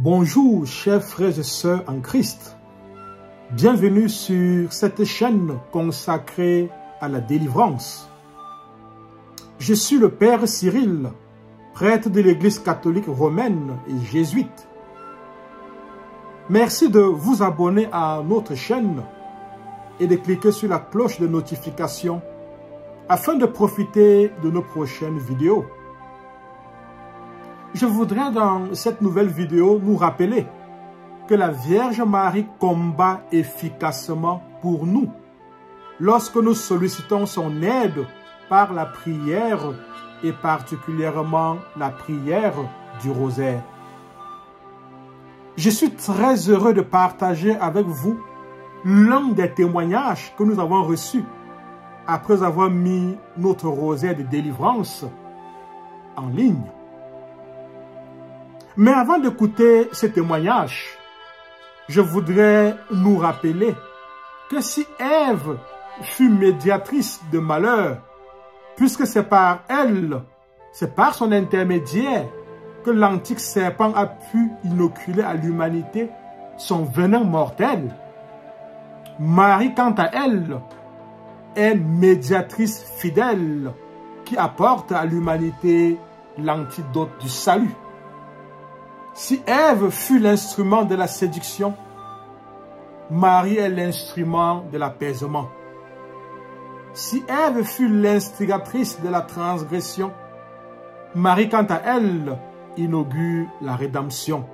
Bonjour chers frères et sœurs en Christ. Bienvenue sur cette chaîne consacrée à la délivrance. Je suis le Père Cyril, prêtre de l'Église catholique romaine et jésuite. Merci de vous abonner à notre chaîne et de cliquer sur la cloche de notification afin de profiter de nos prochaines vidéos. Je voudrais dans cette nouvelle vidéo nous rappeler que la Vierge Marie combat efficacement pour nous lorsque nous sollicitons son aide par la prière et particulièrement la prière du rosaire. Je suis très heureux de partager avec vous l'un des témoignages que nous avons reçus après avoir mis notre rosaire de délivrance en ligne. Mais avant d'écouter ce témoignage, je voudrais nous rappeler que si Ève fut médiatrice de malheur, puisque c'est par elle, c'est par son intermédiaire que l'antique serpent a pu inoculer à l'humanité son venin mortel, Marie, quant à elle, est médiatrice fidèle qui apporte à l'humanité l'antidote du salut. Si Ève fut l'instrument de la séduction, Marie est l'instrument de l'apaisement. Si Ève fut l'instigatrice de la transgression, Marie, quant à elle, inaugure la rédemption.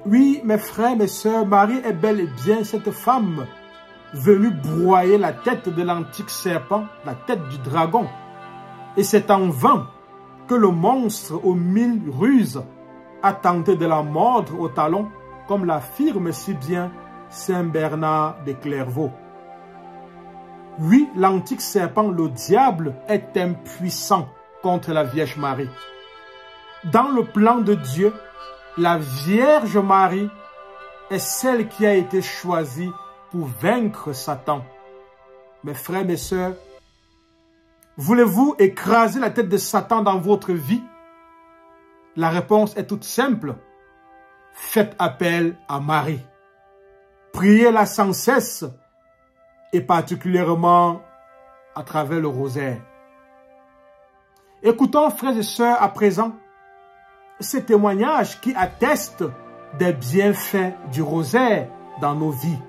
Oui, mes frères, mes sœurs, Marie est bel et bien cette femme venue broyer la tête de l'antique serpent, la tête du dragon. Et c'est en vain que le monstre aux 1000 ruses a tenté de la mordre au talon, comme l'affirme si bien Saint Bernard de Clairvaux. Oui, l'antique serpent, le diable, est impuissant contre la Vierge Marie. Dans le plan de Dieu, la Vierge Marie est celle qui a été choisie pour vaincre Satan. Mes frères, mes sœurs, voulez-vous écraser la tête de Satan dans votre vie? La réponse est toute simple. Faites appel à Marie. Priez-la sans cesse et particulièrement à travers le rosaire. Écoutons, frères et sœurs, à présent, ces témoignages qui attestent des bienfaits du rosaire dans nos vies.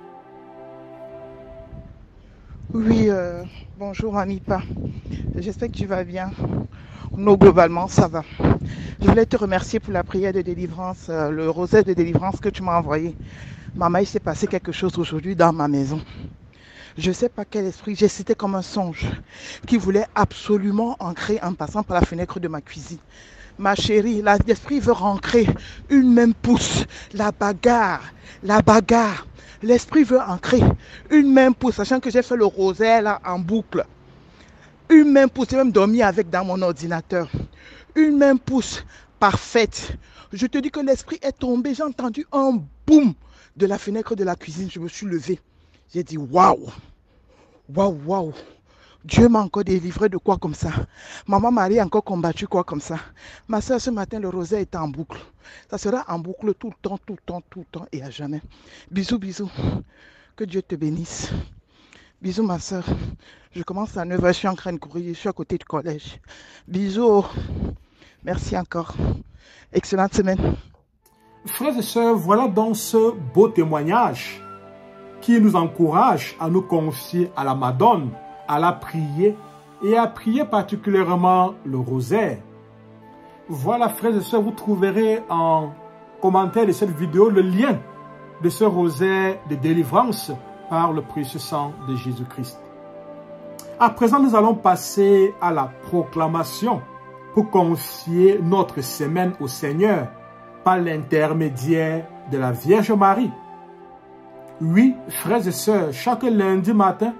Oui, bonjour Anipa. J'espère que tu vas bien. Nous, globalement, ça va. Je voulais te remercier pour la prière de délivrance, le rosaire de délivrance que tu m'as envoyé. Maman, il s'est passé quelque chose aujourd'hui dans ma maison. Je ne sais pas quel esprit, j'ai cité comme un songe qui voulait absolument entrer en passant par la fenêtre de ma cuisine. Ma chérie, l'esprit veut rentrer, une même pousse, la bagarre. L'esprit veut entrer, une même pousse, sachant que j'ai fait le rosaire là en boucle. Une même pousse, j'ai même dormi avec dans mon ordinateur. Une même pousse parfaite. Je te dis que l'esprit est tombé, j'ai entendu un boum de la fenêtre de la cuisine, je me suis levée. J'ai dit waouh, waouh. Dieu m'a encore délivré de quoi comme ça? Maman Marie a encore combattu quoi comme ça? Ma soeur, ce matin, le rosaire était en boucle. Ça sera en boucle tout le temps et à jamais. Bisous. Que Dieu te bénisse. Bisous ma soeur. Je commence à 9h, je suis en train de courir, je suis à côté du collège. Bisous. Merci encore. Excellente semaine. Frères et sœurs, voilà donc ce beau témoignage qui nous encourage à nous confier à la Madone, à la prier et à prier particulièrement le rosaire. Voilà, frères et sœurs, vous trouverez en commentaire de cette vidéo le lien de ce rosaire de délivrance par le précieux sang de Jésus-Christ. À présent, nous allons passer à la proclamation pour confier notre semaine au Seigneur par l'intermédiaire de la Vierge Marie. Oui, frères et sœurs, chaque lundi matin,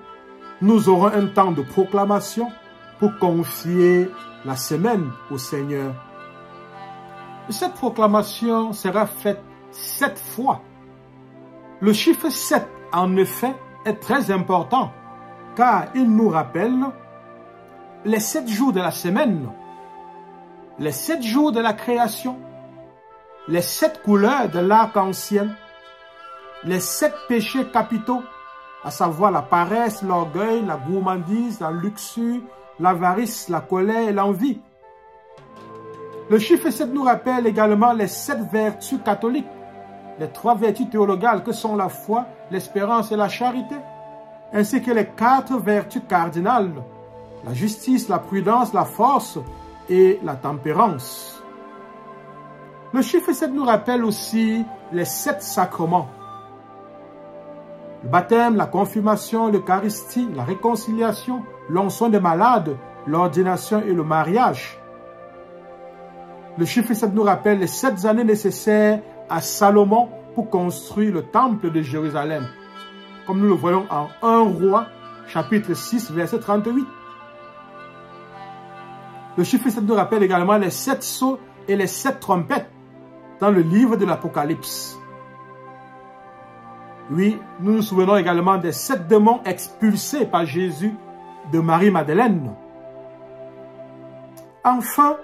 nous aurons un temps de proclamation pour confier la semaine au Seigneur. Cette proclamation sera faite 7 fois. Le chiffre 7, en effet, est très important car il nous rappelle les 7 jours de la semaine, les 7 jours de la création, les 7 couleurs de l'arc-en-ciel, les 7 péchés capitaux, à savoir la paresse, l'orgueil, la gourmandise, la luxure, l'avarice, la colère et l'envie. Le chiffre 7 nous rappelle également les 7 vertus catholiques, les 3 vertus théologales que sont la foi, l'espérance et la charité, ainsi que les 4 vertus cardinales, la justice, la prudence, la force et la tempérance. Le chiffre 7 nous rappelle aussi les 7 sacrements. Le baptême, la confirmation, l'Eucharistie, la réconciliation, l'onction des malades, l'ordination et le mariage. Le chiffre 7 nous rappelle les 7 années nécessaires à Salomon pour construire le temple de Jérusalem, comme nous le voyons en 1 Roi, chapitre 6, verset 38. Le chiffre 7 nous rappelle également les 7 sceaux et les 7 trompettes dans le livre de l'Apocalypse. Oui, nous nous souvenons également des 7 démons expulsés par Jésus de Marie-Madeleine. Enfin,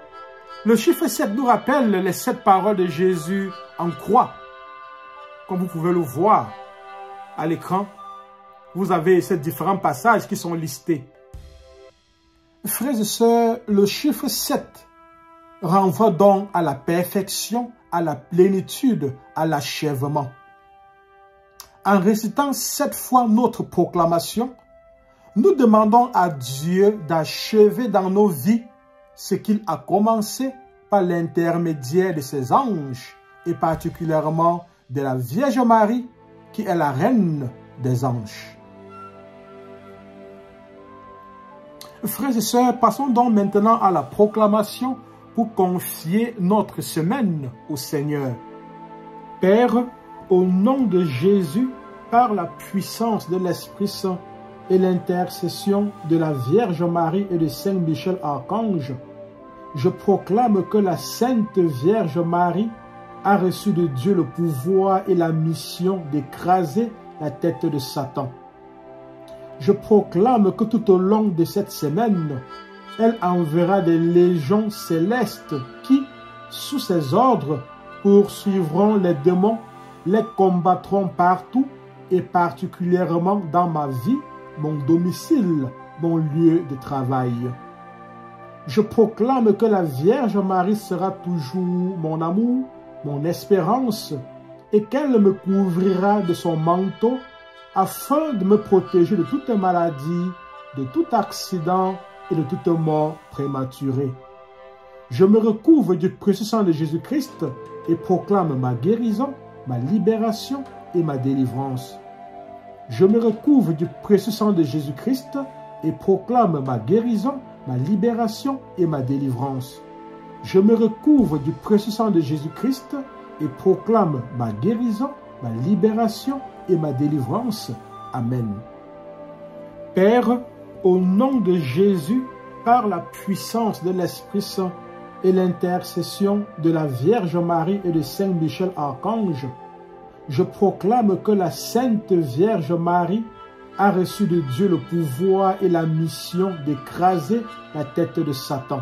le chiffre 7 nous rappelle les 7 paroles de Jésus en croix. Comme vous pouvez le voir à l'écran, vous avez ces différents passages qui sont listés. Frères et sœurs, le chiffre 7 renvoie donc à la perfection, à la plénitude, à l'achèvement. En récitant 7 fois notre proclamation, nous demandons à Dieu d'achever dans nos vies ce qu'il a commencé par l'intermédiaire de ses anges et particulièrement de la Vierge Marie qui est la reine des anges. Frères et sœurs, passons donc maintenant à la proclamation pour confier notre semaine au Seigneur. Père, au nom de Jésus, par la puissance de l'Esprit Saint et l'intercession de la Vierge Marie et de Saint Michel Archange, je proclame que la Sainte Vierge Marie a reçu de Dieu le pouvoir et la mission d'écraser la tête de Satan. Je proclame que tout au long de cette semaine, elle enverra des légions célestes qui, sous ses ordres, poursuivront les démons, les combattront partout et particulièrement dans ma vie, mon domicile, mon lieu de travail. Je proclame que la Vierge Marie sera toujours mon amour, mon espérance, et qu'elle me couvrira de son manteau afin de me protéger de toute maladie, de tout accident et de toute mort prématurée. Je me recouvre du précieux sang de Jésus-Christ et proclame ma guérison, ma libération et ma délivrance. Je me recouvre du précieux sang de Jésus-Christ et proclame ma guérison, ma libération et ma délivrance. Je me recouvre du précieux sang de Jésus-Christ et proclame ma guérison, ma libération et ma délivrance. Amen. Père, au nom de Jésus, par la puissance de l'Esprit Saint et l'intercession de la Vierge Marie et de Saint Michel Archange, je proclame que la Sainte Vierge Marie a reçu de Dieu le pouvoir et la mission d'écraser la tête de Satan.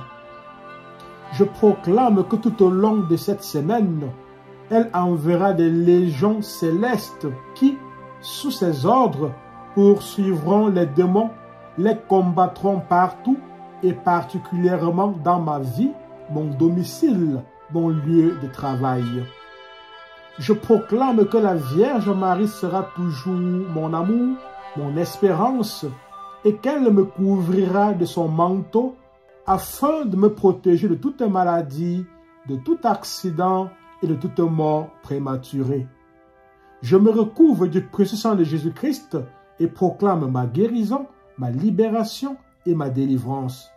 Je proclame que tout au long de cette semaine, elle enverra des légions célestes qui, sous ses ordres, poursuivront les démons, les combattront partout et particulièrement dans ma vie, mon domicile, mon lieu de travail. Je proclame que la Vierge Marie sera toujours mon amour, mon espérance, et qu'elle me couvrira de son manteau afin de me protéger de toute maladie, de tout accident et de toute mort prématurée. Je me recouvre du précieux sang de Jésus-Christ et proclame ma guérison, ma libération et ma délivrance.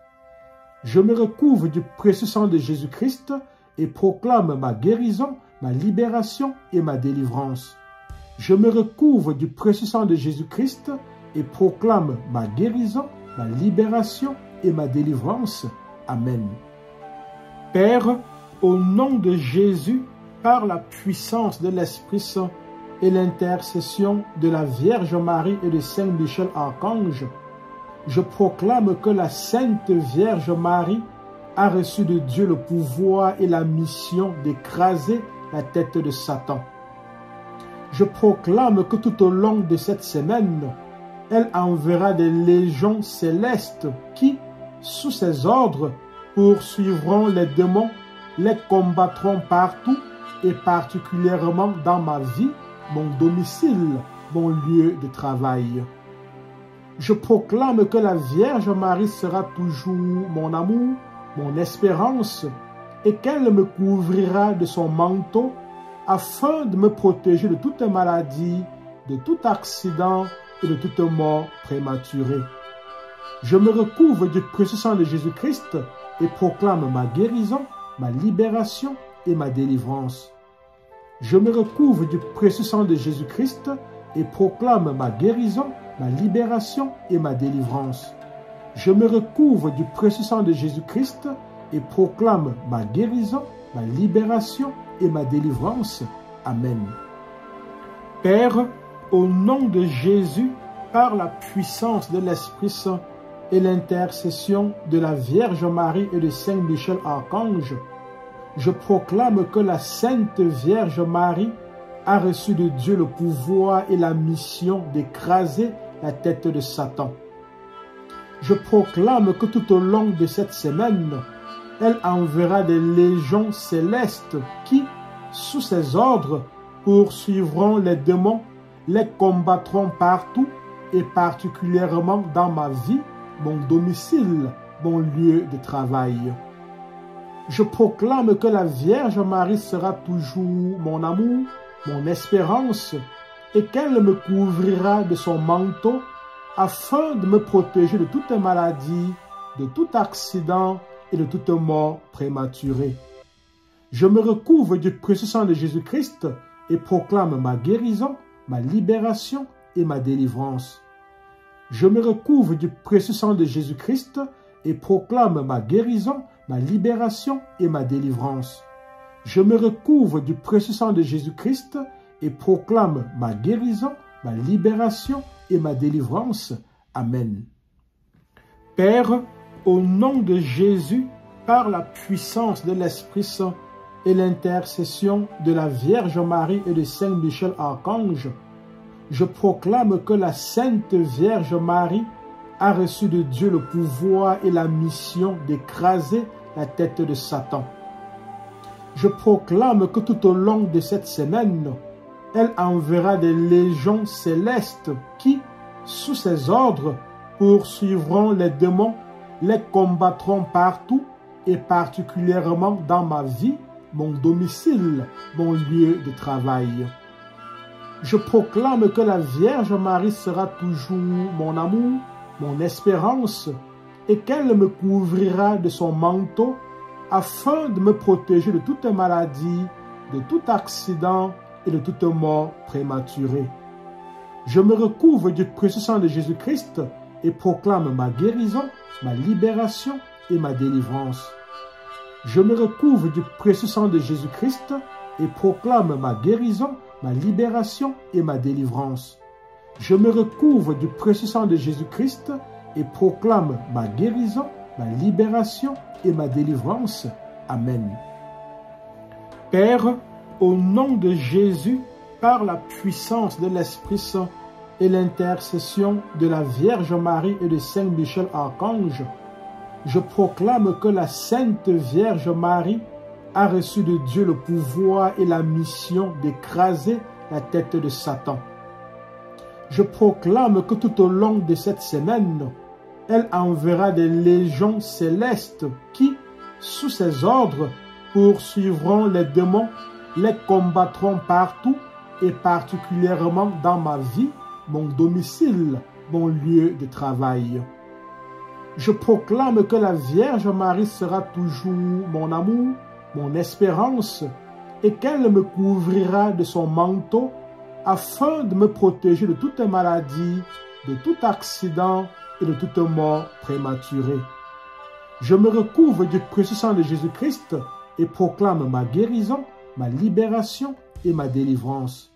Je me recouvre du précieux sang de Jésus-Christ et proclame ma guérison, ma libération et ma délivrance. Je me recouvre du précieux sang de Jésus-Christ et proclame ma guérison, ma libération et ma délivrance. Amen. Père, au nom de Jésus, par la puissance de l'Esprit Saint et l'intercession de la Vierge Marie et de Saint Michel Archange, je proclame que la Sainte Vierge Marie a reçu de Dieu le pouvoir et la mission d'écraser la tête de Satan. Je proclame que tout au long de cette semaine, elle enverra des légions célestes qui, sous ses ordres, poursuivront les démons, les combattront partout et particulièrement dans ma vie, mon domicile, mon lieu de travail. Je proclame que la Vierge Marie sera toujours mon amour, mon espérance, et qu'elle me couvrira de son manteau afin de me protéger de toute maladie, de tout accident et de toute mort prématurée. Je me recouvre du précieux sang de Jésus-Christ et proclame ma guérison, ma libération et ma délivrance. Je me recouvre du précieux sang de Jésus-Christ et proclame ma guérison, ma libération et ma délivrance. Je me recouvre du précieux sang de Jésus-Christ et proclame ma guérison, ma libération et ma délivrance. Amen. Père, au nom de Jésus, par la puissance de l'Esprit Saint et l'intercession de la Vierge Marie et de Saint Michel Archange, je proclame que la Sainte Vierge Marie a reçu de Dieu le pouvoir et la mission d'écraser la tête de Satan. Je proclame que tout au long de cette semaine, elle enverra des légions célestes qui, sous ses ordres, poursuivront les démons, les combattront partout et particulièrement dans ma vie, mon domicile, mon lieu de travail. Je proclame que la Vierge Marie sera toujours mon amour, mon espérance, et qu'elle me couvrira de son manteau afin de me protéger de toute maladie, de tout accident et de toute mort prématurée. Je me recouvre du précieux sang de Jésus-Christ et proclame ma guérison, ma libération et ma délivrance. Je me recouvre du précieux sang de Jésus-Christ et proclame ma guérison, ma libération et ma délivrance. Je me recouvre du précieux sang de Jésus-Christ et proclame ma guérison, ma libération et ma délivrance. Amen. Père, au nom de Jésus, par la puissance de l'Esprit Saint et l'intercession de la Vierge Marie et de Saint Michel Archange, je proclame que la Sainte Vierge Marie a reçu de Dieu le pouvoir et la mission d'écraser la tête de Satan. Je proclame que tout au long de cette semaine, elle enverra des légions célestes qui, sous ses ordres, poursuivront les démons, les combattront partout et particulièrement dans ma vie, mon domicile, mon lieu de travail. Je proclame que la Vierge Marie sera toujours mon amour, mon espérance, et qu'elle me couvrira de son manteau afin de me protéger de toute maladie, de tout accident et de toute mort prématurée. Je me recouvre du précieux sang de Jésus-Christ et proclame ma guérison, ma libération et ma délivrance. Je me recouvre du précieux sang de Jésus-Christ et proclame ma guérison, ma libération et ma délivrance. Je me recouvre du précieux sang de Jésus-Christ et proclame ma guérison, ma libération et ma délivrance. Amen. Père, au nom de Jésus, par la puissance de l'Esprit Saint et l'intercession de la Vierge Marie et de Saint Michel Archange, je proclame que la Sainte Vierge Marie a reçu de Dieu le pouvoir et la mission d'écraser la tête de Satan. Je proclame que tout au long de cette semaine, elle enverra des légions célestes qui, sous ses ordres, poursuivront les démons, les combattront partout et particulièrement dans ma vie, mon domicile, mon lieu de travail. Je proclame que la Vierge Marie sera toujours mon amour, mon espérance, et qu'elle me couvrira de son manteau afin de me protéger de toute maladie, de tout accident et de toute mort prématurée. Je me recouvre du précieux sang de Jésus-Christ et proclame ma guérison, ma libération et ma délivrance.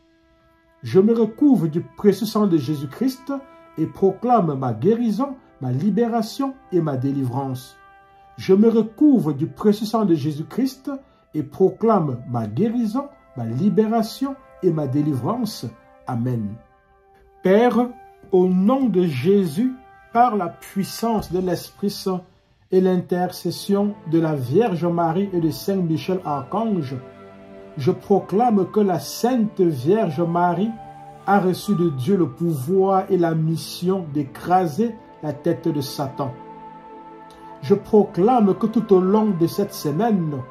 Je me recouvre du précieux sang de Jésus-Christ et proclame ma guérison, ma libération et ma délivrance. Je me recouvre du précieux sang de Jésus-Christ et proclame ma guérison, ma libération et ma délivrance. Amen. Père, au nom de Jésus, par la puissance de l'Esprit Saint et l'intercession de la Vierge Marie et de Saint Michel Archange, je proclame que la Sainte Vierge Marie a reçu de Dieu le pouvoir et la mission d'écraser la tête de Satan. Je proclame que tout au long de cette semaine,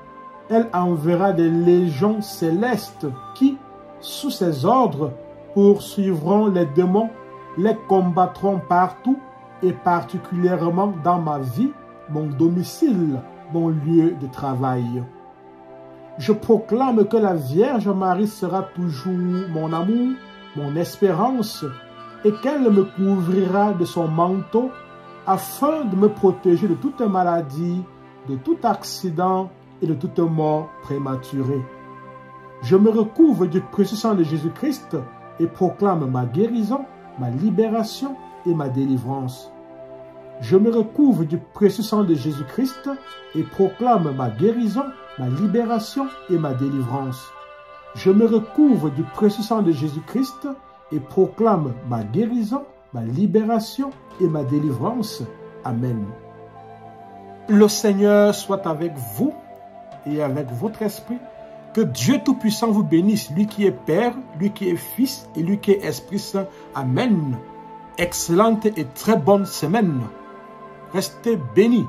elle enverra des légions célestes qui, sous ses ordres, poursuivront les démons, les combattront partout et particulièrement dans ma vie, mon domicile, mon lieu de travail. Je proclame que la Vierge Marie sera toujours mon amour, mon espérance, et qu'elle me couvrira de son manteau afin de me protéger de toute maladie, de tout accident et de toute mort prématurée. Je me recouvre du précieux sang de Jésus-Christ et proclame ma guérison, ma libération et ma délivrance. Je me recouvre du précieux sang de Jésus-Christ et proclame ma guérison, ma libération et ma délivrance. Je me recouvre du précieux sang de Jésus-Christ et proclame ma guérison, ma libération et ma délivrance. Amen. Le Seigneur soit avec vous et avec votre esprit. Que Dieu Tout-Puissant vous bénisse, lui qui est Père, lui qui est Fils et lui qui est Esprit Saint. Amen. Excellente et très bonne semaine. Restez bénis.